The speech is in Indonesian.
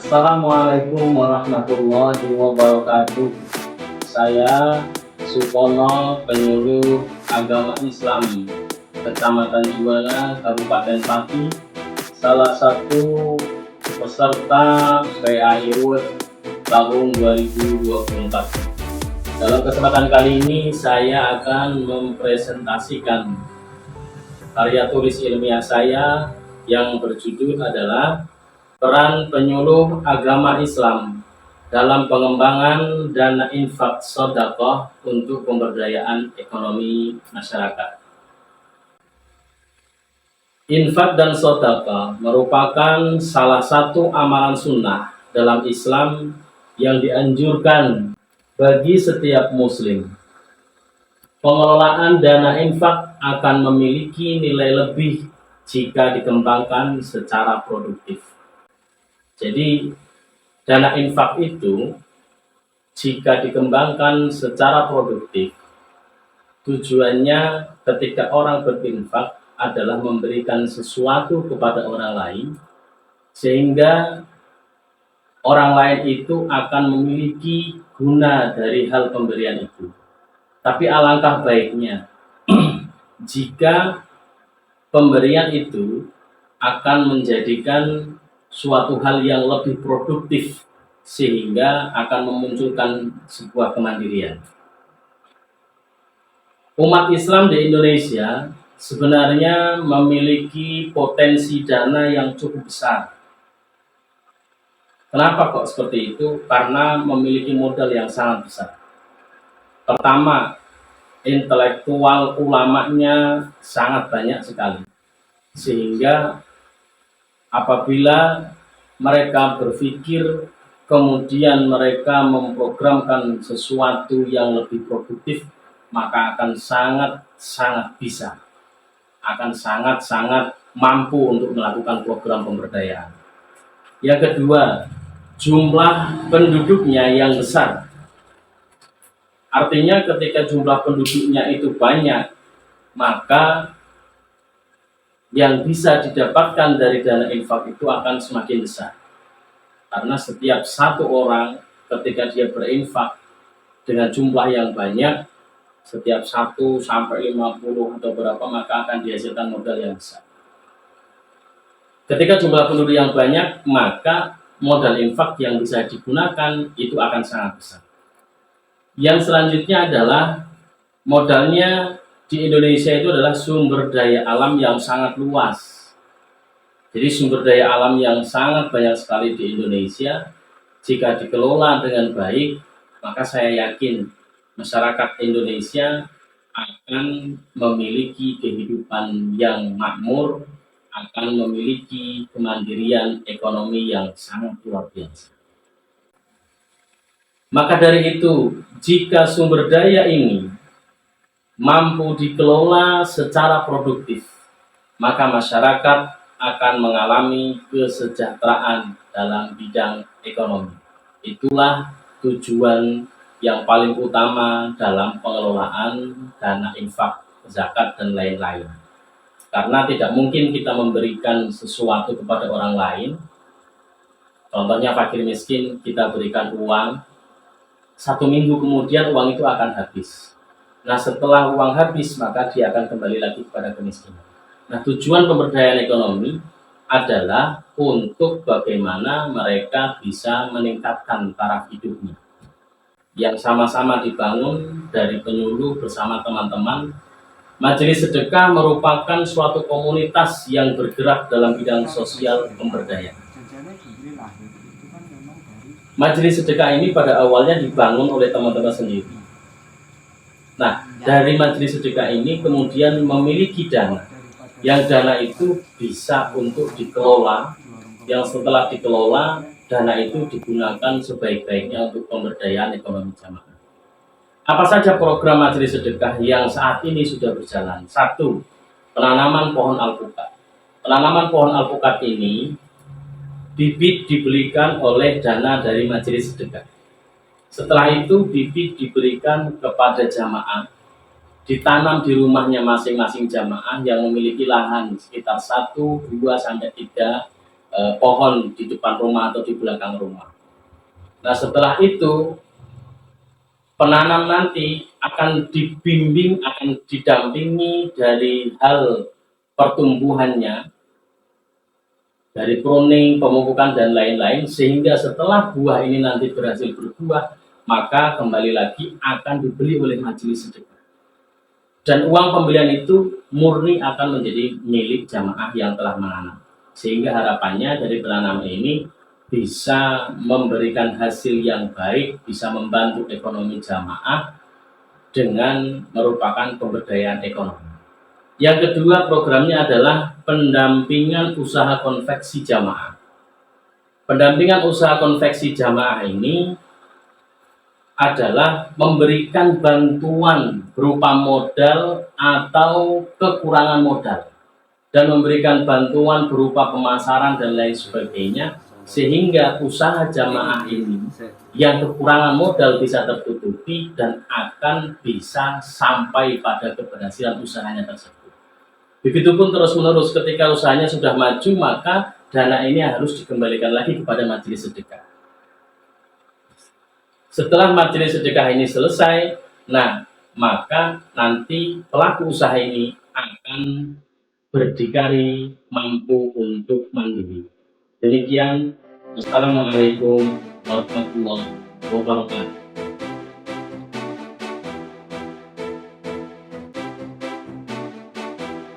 Assalamualaikum warahmatullahi wabarakatuh. Saya Supono, penyuluh agama Islam Kecamatan Juwana, Kabupaten Pati, salah satu peserta PAIWUD tahun 2024. Dalam kesempatan kali ini saya akan mempresentasikan karya tulis ilmiah saya yang berjudul adalah Peran Penyuluh Agama Islam dalam Pengembangan Dana Infak Shadaqah untuk Pemberdayaan Ekonomi Masyarakat. Infak dan shadaqah merupakan salah satu amalan sunnah dalam Islam yang dianjurkan bagi setiap muslim. Pengelolaan dana infak akan memiliki nilai lebih jika dikembangkan secara produktif. Jadi, dana infak itu jika dikembangkan secara produktif, tujuannya ketika orang berinfak adalah memberikan sesuatu kepada orang lain, sehingga orang lain itu akan memiliki guna dari hal pemberian itu. Tapi alangkah baiknya jika pemberian itu akan menjadikan suatu hal yang lebih produktif sehingga akan memunculkan sebuah kemandirian. Umat Islam di Indonesia sebenarnya memiliki potensi dana yang cukup besar. Kenapa kok seperti itu? Karena memiliki modal yang sangat besar. Pertama, intelektual ulamanya sangat banyak sekali. Sehingga apabila mereka berpikir, kemudian mereka memprogramkan sesuatu yang lebih produktif, maka akan sangat-sangat bisa, akan sangat-sangat mampu untuk melakukan program pemberdayaan. Yang kedua, jumlah penduduknya yang besar. Artinya ketika jumlah penduduknya itu banyak, maka yang bisa didapatkan dari dana infak itu akan semakin besar. Karena setiap satu orang ketika dia berinfak dengan jumlah yang banyak, setiap 1 sampai 50 atau berapa, maka akan dihasilkan modal yang besar. Ketika jumlah penduduk yang banyak, maka modal infak yang bisa digunakan itu akan sangat besar. Yang selanjutnya adalah modalnya di Indonesia itu adalah sumber daya alam yang sangat luas. Jadi sumber daya alam yang sangat banyak sekali di Indonesia. Jika dikelola dengan baik, maka saya yakin masyarakat Indonesia akan memiliki kehidupan yang makmur, akan memiliki kemandirian ekonomi yang sangat luar biasa. Maka dari itu, jika sumber daya ini mampu dikelola secara produktif, maka masyarakat akan mengalami kesejahteraan dalam bidang ekonomi. Itulah tujuan yang paling utama dalam pengelolaan dana infak, zakat, dan lain-lain. Karena tidak mungkin kita memberikan sesuatu kepada orang lain. Contohnya fakir miskin, kita berikan uang, 1 minggu kemudian uang itu akan habis. Nah, setelah uang habis, maka dia akan kembali lagi kepada kemiskinan. Nah, tujuan pemberdayaan ekonomi adalah untuk bagaimana mereka bisa meningkatkan taraf hidupnya, yang sama-sama dibangun dari penyuluh bersama teman-teman. Majelis Sedekah merupakan suatu komunitas yang bergerak dalam bidang sosial pemberdayaan. Majelis Sedekah ini pada awalnya dibangun oleh teman-teman sendiri. Nah, dari majelis sedekah ini kemudian memiliki dana, yang dana itu bisa untuk dikelola, yang setelah dikelola, dana itu digunakan sebaik-baiknya untuk pemberdayaan ekonomi jamaah. Apa saja program majelis sedekah yang saat ini sudah berjalan? 1. Penanaman pohon alpukat. Penanaman pohon alpukat ini, bibit dibelikan oleh dana dari majelis sedekah. Setelah itu bibit diberikan kepada jamaah, ditanam di rumahnya masing-masing jamaah yang memiliki lahan sekitar 1, 2, sampai 3 pohon di depan rumah atau di belakang rumah. Nah, setelah itu penanam nanti akan dibimbing, akan didampingi dari hal pertumbuhannya, dari pruning, pemupukan, dan lain-lain, sehingga setelah buah ini nanti berhasil berbuah, maka kembali lagi akan dibeli oleh majelis sedekah. Dan uang pembelian itu murni akan menjadi milik jamaah yang telah menanam. Sehingga harapannya dari penanaman ini bisa memberikan hasil yang baik, bisa membantu ekonomi jamaah dengan merupakan pemberdayaan ekonomi. Yang kedua, programnya adalah pendampingan usaha konveksi jamaah. Pendampingan usaha konveksi jamaah ini adalah memberikan bantuan berupa modal atau kekurangan modal, dan memberikan bantuan berupa pemasaran dan lain sebagainya, sehingga usaha jamaah ini yang kekurangan modal bisa tertutupi dan akan bisa sampai pada keberhasilan usahanya tersebut. Begitupun terus-menerus, ketika usahanya sudah maju, maka dana ini harus dikembalikan lagi kepada majelis sedekah. Setelah majelis sedekah ini selesai, nah maka nanti pelaku usaha ini akan berdikari mampu untuk mandiri. Demikian, Assalamualaikum warahmatullahi wabarakatuh.